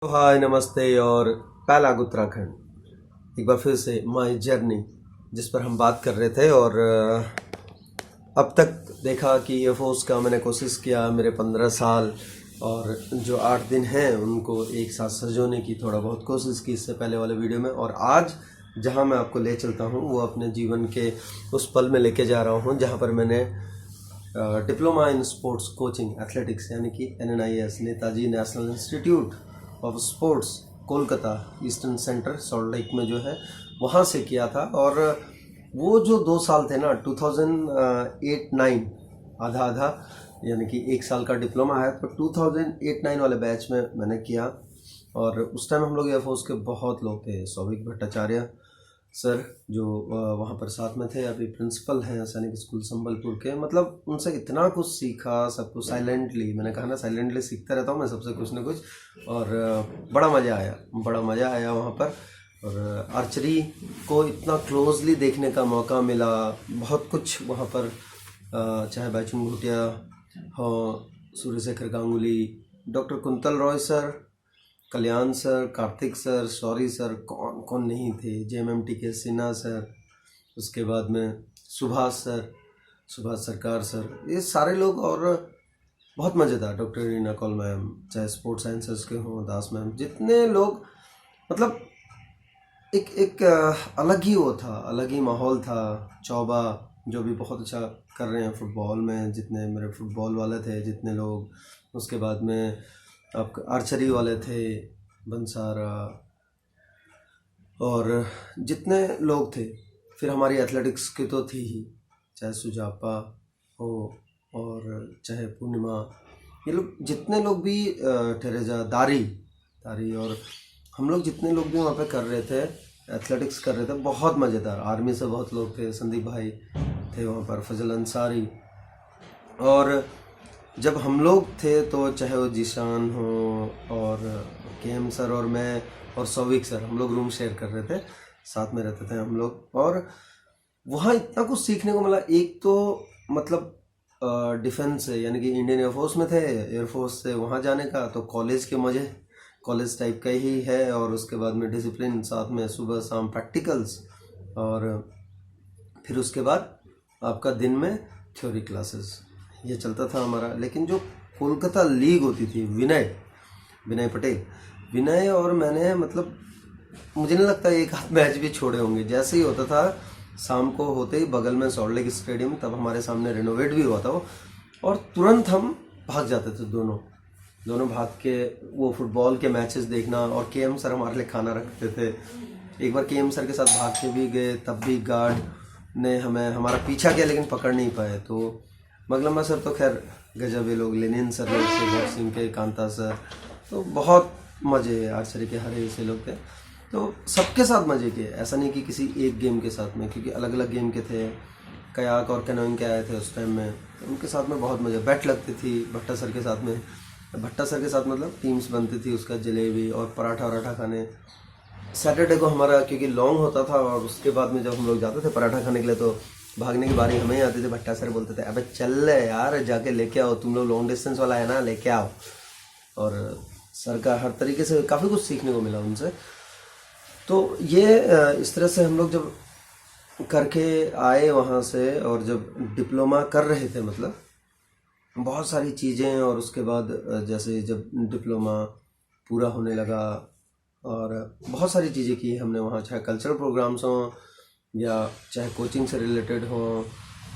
हाय नमस्ते और पैलाग उत्तराखंड एक बार फिर से माय जर्नी जिस पर हम बात कर रहे थे। और अब तक देखा कि ये फोर्स का मैंने कोशिश किया मेरे 15 साल और जो 8 दिन हैं उनको एक साथ सजोने की थोड़ा बहुत कोशिश की इससे पहले वाले वीडियो में। और आज जहां मैं आपको ले चलता हूं वो अपने जीवन के उस पल में लेके जा रहा हूं जहां पर मैंने diploma in sports coaching athletics यानी कि NNIS Netaji national institute of sports Kolkata eastern centre salt lake में जो है वहाँ से किया था। और वो जो 2 साल थे ना 2008-9 आधा आधा यानी कि 1 साल का डिप्लोमा है तो 2008-9 वाले बैच में मैंने किया। और उस टाइम हम लोग एयरफोर्स के बहुत लोग थे। सौविक भट्टाचार्य सर जो वहाँ पर साथ में थे, अभी प्रिंसिपल हैं सैनिक स्कूल संबलपुर के। मतलब उनसे इतना कुछ सीखा, सब कुछ साइलेंटली, मैंने कहा ना साइलेंटली सीखता रहता हूँ मैं सबसे कुछ ना कुछ। और बड़ा मज़ा आया वहाँ पर। और आर्चरी को इतना क्लोजली देखने का मौका मिला, बहुत कुछ वहाँ पर चाहे बैचुंग भूटिया हो, Suryashekhar Ganguly, doctor Kuntal Roy sir, Kalyan sir, Kartik sir, Shouri sir, कौन कौन नहीं थे, JMMT के सिन्हा सर, उसके बाद में सुभाष सर, सुभाष सरकार सर, ये सारे लोग। और बहुत मज़ेदार डॉक्टर रीना कौल मैम, चाहे स्पोर्ट्स साइंसेस के हों दास मैम, जितने लोग मतलब एक अलग ही वो था, अलग ही माहौल था। चौबा जो भी बहुत अच्छा कर रहे हैं फुटबॉल में, जितने मेरे फुटबॉल वाले थे जितने लोग, उसके बाद में आपका आर्चरी वाले थे बंसारा, और जितने लोग थे। फिर हमारी एथलेटिक्स की तो थी ही, चाहे सुजापा हो और चाहे पूर्णिमा, ये लोग जितने लोग भी ठहरेजा दारी और हम लोग जितने लोग भी वहाँ पे कर रहे थे, एथलेटिक्स कर रहे थे, बहुत मज़ेदार। आर्मी से बहुत लोग थे, संदीप भाई थे वहाँ पर, फजल अंसारी। और जब हम लोग थे तो चाहे वो जीशान हो और KM सर और मैं और सौविक सर, हम लोग रूम शेयर कर रहे थे, साथ में रहते थे हम लोग। और वहाँ इतना कुछ सीखने को मिला। एक तो मतलब डिफेंस से यानी कि इंडियन एयरफोर्स में थे, एयरफोर्स से वहाँ जाने का तो कॉलेज के मज़े, कॉलेज टाइप का ही है। और उसके बाद में डिसिप्लिन, साथ में सुबह शाम प्रैक्टिकल्स, और फिर उसके बाद आपका दिन में थ्योरी क्लासेस, ये चलता था हमारा। लेकिन जो कोलकाता लीग होती थी, विनय पटेल, विनय और मैंने मतलब मुझे नहीं लगता एक आध मैच भी छोड़े होंगे। जैसे ही होता था शाम को होते ही बगल में सॉल्ट लेक स्टेडियम, तब हमारे सामने रेनोवेट भी हुआ था वो, और तुरंत हम भाग जाते थे दोनों भाग के वो फुटबॉल के मैचेस देखना। और KM सर हमारे लिए खाना रखते थे। एक बार KM सर के साथ भाग के भी गए, तब भी गार्ड ने हमारा पीछा किया लेकिन पकड़ नहीं पाए। तो मगलम्मा सर तो खैर गजब, ये लोग लेनिन सर लोग थे, बॉक्सिंग के कांता सर, तो बहुत मज़े, आर्चरी के हरे से लोग थे। तो सबके साथ मज़े किए, ऐसा नहीं कि किसी एक गेम के साथ में, क्योंकि अलग अलग गेम के थे। कयाक और कैनोइंग के आए थे उस टाइम में, तो उनके साथ में बहुत मज़े, बैट लगती थी भट्टा सर के साथ में। भट्टा सर के साथ मतलब टीम्स बनती थी, उसका जलेबी और पराठा वराठा खाने। सैटरडे को हमारा क्योंकि लॉन्ग होता था, और उसके बाद में जब हम लोग जाते थे पराठा खाने के लिए तो भागने की बारी हमें ही आती थी। भट्टा सर बोलते थे अबे चल ले यार, जाके लेके आओ, तुम लोग लॉन्ग डिस्टेंस वाला है ना, लेके आओ। और सर का हर तरीके से काफ़ी कुछ सीखने को मिला उनसे। तो ये इस तरह से हम लोग जब करके आए वहाँ से, और जब डिप्लोमा कर रहे थे मतलब बहुत सारी चीज़ें। और उसके बाद जैसे जब डिप्लोमा पूरा होने लगा और बहुत सारी चीज़ें की हमने वहाँ, चाहे कल्चरल प्रोग्राम्स हों या चाहे कोचिंग से रिलेटेड हो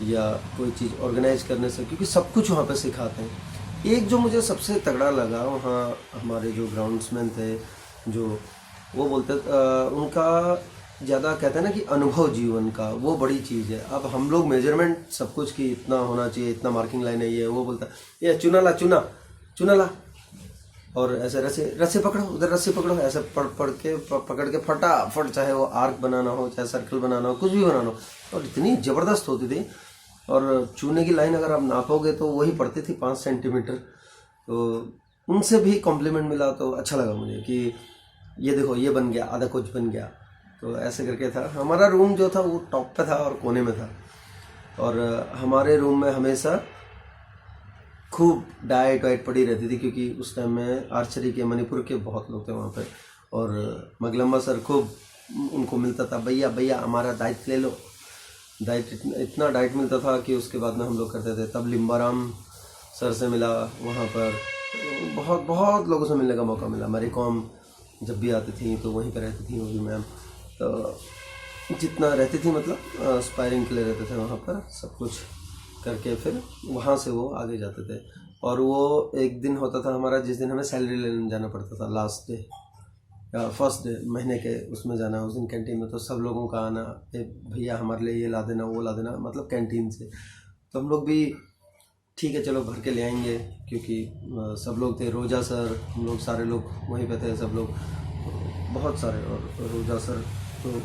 या कोई चीज़ ऑर्गेनाइज करने से, क्योंकि सब कुछ वहाँ पे सिखाते हैं। एक जो मुझे सबसे तगड़ा लगा वहाँ, हमारे जो ग्राउंड्समैन थे, जो वो बोलते उनका ज़्यादा कहते हैं ना कि अनुभव जीवन का, वो बड़ी चीज़ है। अब हम लोग मेजरमेंट सब कुछ की इतना होना चाहिए, इतना मार्किंग लाइन है, ये वो बोलता है ये चुना ला और ऐसे रस्से पकड़ो, उधर रस्सी पकड़ो, ऐसे पकड़ के फटाफट, चाहे वो आर्क बनाना हो, चाहे सर्कल बनाना हो, कुछ भी बनाना हो, और इतनी ज़बरदस्त होती थी। और चूने की लाइन अगर आप नापोगे तो वही पड़ती थी 5 सेंटीमीटर। तो उनसे भी कॉम्प्लीमेंट मिला तो अच्छा लगा मुझे कि ये देखो ये बन गया, आधा कुछ बन गया। तो ऐसे करके था। हमारा रूम जो था वो टॉप पे था और कोने में था, और हमारे रूम में हमेशा खूब डाइट वाइट पड़ी रहती थी, क्योंकि उस टाइम में आर्चरी के मणिपुर के बहुत लोग थे वहाँ पे। और मगलम्बा सर खूब उनको मिलता था, भैया भैया हमारा डाइट ले लो। डाइट इतना डाइट मिलता था कि उसके बाद में हम लोग करते थे। तब लिम्बाराम सर से मिला वहाँ पर, बहुत बहुत लोगों से मिलने का मौका मिला। मैरी कॉम जब भी आती थी तो वहीं पर रहती थी वो भी मैम, तो जितना रहती थी मतलब स्पायरिंग के लिए रहते थे वहाँ पर, सब कुछ करके फिर वहाँ से वो आगे जाते थे। और वो एक दिन होता था हमारा जिस दिन हमें सैलरी लेने जाना पड़ता था, लास्ट डे या फर्स्ट डे महीने के, उसमें जाना उस दिन कैंटीन में। तो सब लोगों का आना, भैया हमारे लिए ये ला देना वो ला देना, मतलब कैंटीन से। तो हम लोग भी ठीक है चलो भर के ले आएंगे, क्योंकि सब लोग थे। रोजा सर, हम लोग सारे लोग वहीं पे थे, सब लोग बहुत सारे। और रोजा सर तो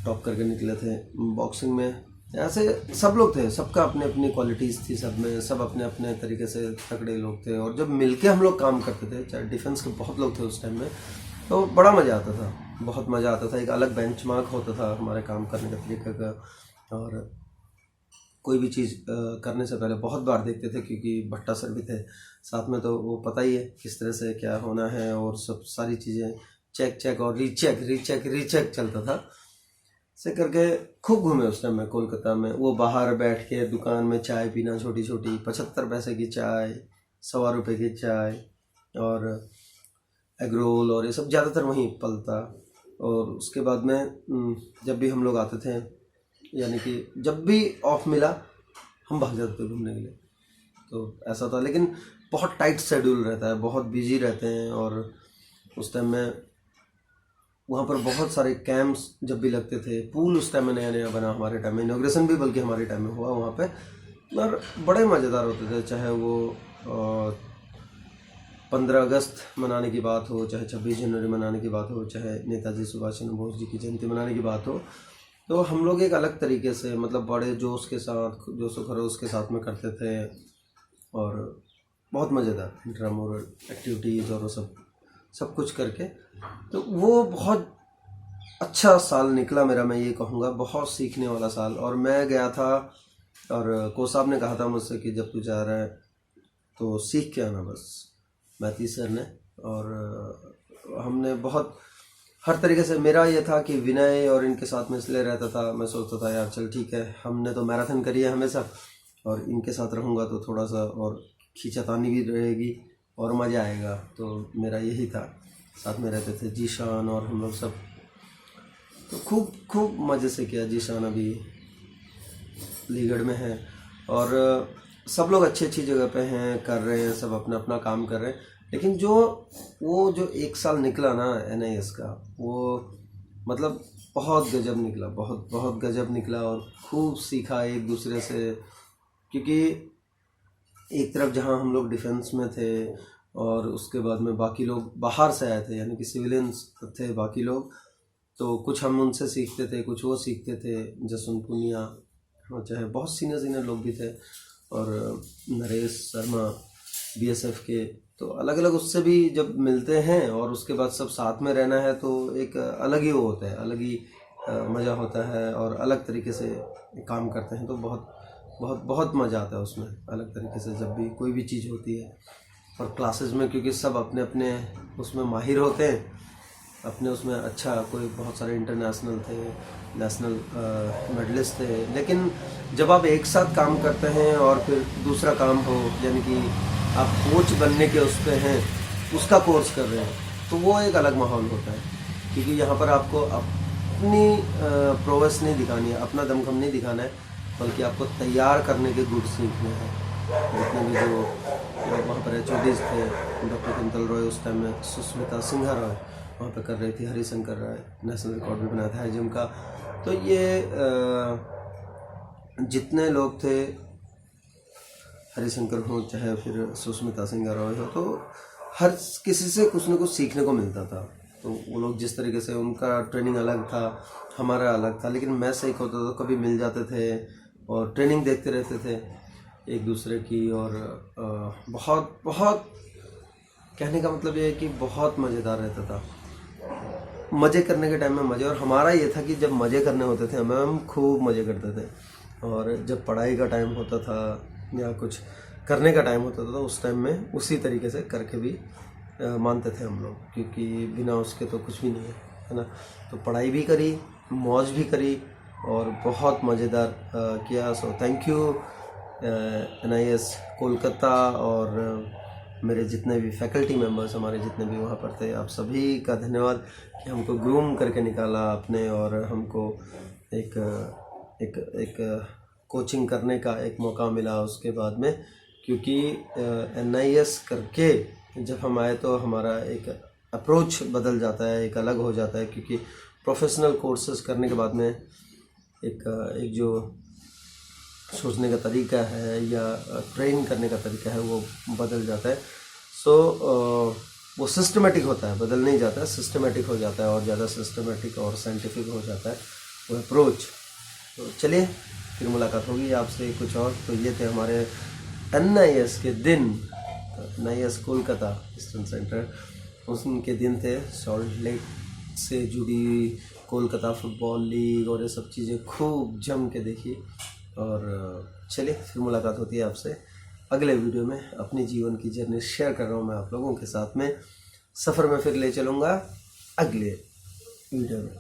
टॉप करके निकले थे बॉक्सिंग में। ऐसे सब लोग थे, सबका अपने अपनी क्वालिटीज़ थी सब में, सब अपने अपने तरीके से तगड़े लोग थे। और जब मिलके हम लोग काम करते थे, चाहे डिफेंस के बहुत लोग थे उस टाइम में, तो बड़ा मज़ा आता था, बहुत मज़ा आता था। एक अलग बेंचमार्क होता था हमारे काम करने का तरीका का। और कोई भी चीज़ करने से पहले बहुत बार देखते थे, क्योंकि भट्टा सर भी थे साथ में, तो वो पता ही है किस तरह से क्या होना है। और सब सारी चीज़ें चेक चेक और रीचेक रीचेक रीचेक चलता था। से करके खूब घूमे उस टाइम में कोलकाता में। वो बाहर बैठ के दुकान में चाय पीना, छोटी छोटी 75 पैसे की चाय, 1.25 रुपये की चाय, और एग रोल, और ये सब ज़्यादातर वहीं पलता। और उसके बाद में जब भी हम लोग आते थे, यानी कि जब भी ऑफ मिला हम भाग जाते थे घूमने के लिए। तो ऐसा था, लेकिन बहुत टाइट शेड्यूल रहता है, बहुत बिजी रहते हैं। और उस टाइम में वहाँ पर बहुत सारे कैंप्स जब भी लगते थे। पूल उस टाइम में नया नया बना, हमारे टाइम में इनॉग्रेशन भी बल्कि हमारे टाइम में हुआ वहाँ पे, और बड़े मज़ेदार होते थे। चाहे वो 15 अगस्त मनाने की बात हो, चाहे 26 जनवरी मनाने की बात हो, चाहे नेताजी सुभाष चंद्र बोस जी की जयंती मनाने की बात हो, तो हम लोग एक अलग तरीके से, मतलब बड़े जोश के साथ, जोश खरोश के साथ में करते थे। और बहुत मज़ेदार ड्रामा और एक्टिविटीज़ और वो सब कुछ करके। तो वो बहुत अच्छा साल निकला मेरा, मैं ये कहूँगा, बहुत सीखने वाला साल। और मैं गया था, और को साहब ने कहा था मुझसे कि जब तू जा रहा है तो सीख के आना बस, मैथी सर ने। और हमने बहुत हर तरीके से, मेरा ये था कि विनय और इनके साथ में इसलिए रहता था, मैं सोचता था यार चल ठीक है, हमने तो मैराथन करी है हमेशा, और इनके साथ रहूँगा तो थोड़ा सा और खींचातानी भी रहेगी और मज़ा आएगा। तो मेरा यही था, साथ में रहते थे जीशान और हम लोग सब, तो खूब खूब मज़े से किया। जीशान अभी अलीगढ़ में है, और सब लोग अच्छी अच्छी जगह पे हैं, कर रहे हैं, सब अपना अपना काम कर रहे हैं। लेकिन वो जो एक साल निकला ना NIS का, वो मतलब बहुत गजब निकला, बहुत बहुत गजब निकला। और खूब सीखा एक दूसरे से, क्योंकि एक तरफ जहाँ हम लोग डिफेंस में थे, और उसके बाद में बाकी लोग बाहर से आए थे, यानी कि सिविलियंस थे बाकी लोग, तो कुछ हम उनसे सीखते थे, कुछ वो सीखते थे। जसवंत पुनिया, चाहे बहुत सीनियर लोग भी थे, और नरेश शर्मा BSF के, तो अलग अलग उससे भी जब मिलते हैं और उसके बाद सब साथ में रहना है, तो एक अलग ही वो होता है, अलग ही मज़ा होता है, और अलग तरीके से काम करते हैं। तो बहुत बहुत बहुत मज़ा आता है उसमें, अलग तरीके से जब भी कोई भी चीज़ होती है। और क्लासेस में क्योंकि सब अपने अपने उसमें माहिर होते हैं, अपने उसमें अच्छा, कोई बहुत सारे इंटरनेशनल थे, नेशनल मेडलिस्ट थे। लेकिन जब आप एक साथ काम करते हैं और फिर दूसरा काम हो, यानी कि आप कोच बनने के उस पर हैं, उसका कोर्स कर रहे हैं, तो वो एक अलग माहौल होता है। क्योंकि यहाँ पर आपको अपनी प्रोग्रेस नहीं दिखानी है, अपना दमखम नहीं दिखाना है, बल्कि आपको तैयार करने के गुण सीखने हैं। जितने भी जो वहाँ पर HODs थे, डॉक्टर कुंतल रॉय, उस टाइम में सुष्मिता सिंघा रॉय वहाँ पे कर रही थी, हरिशंकर राय नेशनल रिकॉर्ड भी बनाया था हाई जंप का। तो ये जितने लोग थे, हरिशंकर हो चाहे फिर सुष्मिता सिंघा रॉय हो, तो हर किसी से कुछ न कुछ सीखने को मिलता था। तो वो लोग जिस तरीके से, उनका ट्रेनिंग अलग था, हमारा अलग था, लेकिन मैं सीख होता तो कभी मिल जाते थे और ट्रेनिंग देखते रहते थे एक दूसरे की। और बहुत बहुत कहने का मतलब ये है कि बहुत मज़ेदार रहता था। मज़े करने के टाइम में मज़े, और हमारा ये था कि जब मज़े करने होते थे हम खूब मज़े करते थे। और जब पढ़ाई का टाइम होता था या कुछ करने का टाइम होता था उस टाइम में उसी तरीके से करके भी मानते थे हम लोग, क्योंकि बिना उसके तो कुछ भी नहीं है ना। तो पढ़ाई भी करी, मौज भी करी और बहुत मज़ेदार किया। So thank you NIS Kolkata और मेरे जितने भी फैकल्टी मेंबर्स, हमारे जितने भी वहाँ पर थे, आप सभी का धन्यवाद कि हमको ग्रूम करके निकाला आपने और हमको एक एक एक कोचिंग करने का एक मौका मिला उसके बाद में। क्योंकि NIS करके जब हम आए तो हमारा एक अप्रोच बदल जाता है, एक अलग हो जाता है, क्योंकि प्रोफेशनल कोर्सेज करने के बाद में एक जो सोचने का तरीका है या ट्रेन करने का तरीका है वो बदल जाता है। सो वो सिस्टमेटिक होता है, बदल नहीं जाता है, सिस्टमेटिक हो जाता है और ज़्यादा सिस्टमेटिक और साइंटिफिक हो जाता है वो अप्रोच। तो चलिए फिर मुलाकात होगी आपसे कुछ और। तो ये थे हमारे NIS के दिन, NIS कोलकाता ईस्टर्न सेंटर, उनके दिन थे। सॉल्ट लेक से जुड़ी कोलकाता फुटबॉल लीग और ये सब चीज़ें खूब जम के देखी। और चलिए फिर मुलाकात होती है आपसे अगले वीडियो में। अपनी जीवन की जर्नी शेयर कर रहा हूँ मैं आप लोगों के साथ में, सफ़र में फिर ले चलूँगा अगले वीडियो में।